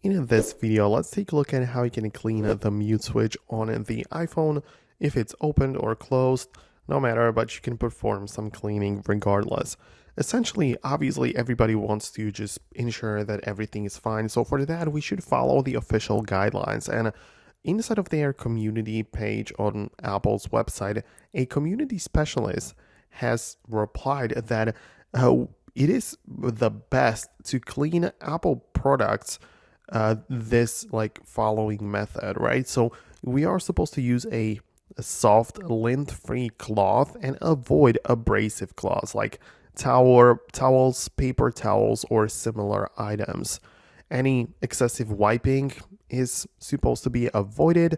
In this video, let's take a look at how you can clean the mute switch on the iPhone if it's opened or closed, no matter, but you can perform some cleaning regardless. Essentially, obviously, everybody wants to just ensure that everything is fine. So for that, we should follow the official guidelines. And inside of their community page on Apple's website, a community specialist has replied that it is the best to clean Apple products this like following method, right? So we are supposed to use a soft lint-free cloth and avoid abrasive cloths like towels, paper towels, or similar items. Any excessive wiping is supposed to be avoided,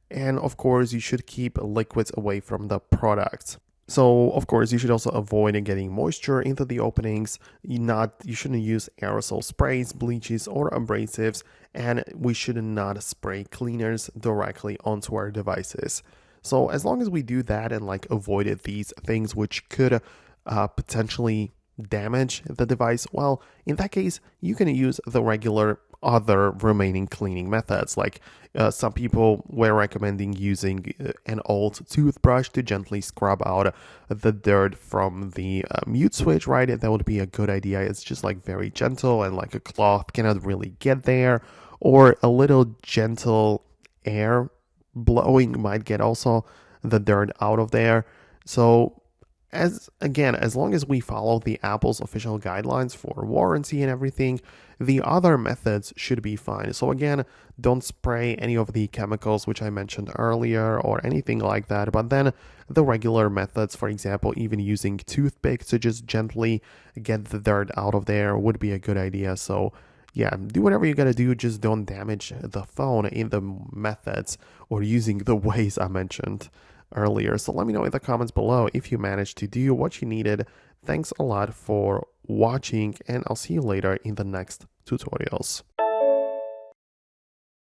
and of course, you should keep liquids away from the products. So, of course, you should also avoid getting moisture into the openings. You shouldn't use aerosol sprays, bleaches, or abrasives, and we should not spray cleaners directly onto our devices. So, as long as we do that and avoided these things which could potentially damage the device, well, in that case, you can use the regular other remaining cleaning methods. Some people were recommending using an old toothbrush to gently scrub out the dirt from the mute switch, right? That would be a good idea. It's just very gentle and a cloth cannot really get there, or a little gentle air blowing might get also the dirt out of there. So as long as we follow the Apple's official guidelines for warranty and everything, the other methods should be fine. So again, don't spray any of the chemicals which I mentioned earlier or anything like that. But then the regular methods, for example, even using toothpicks to just gently get the dirt out of there would be a good idea. So yeah, do whatever you gotta do, just don't damage the phone in the methods or using the ways I mentioned earlier. So let me know in the comments below if you managed to do what you needed. Thanks a lot for watching, and I'll see you later in the next tutorials.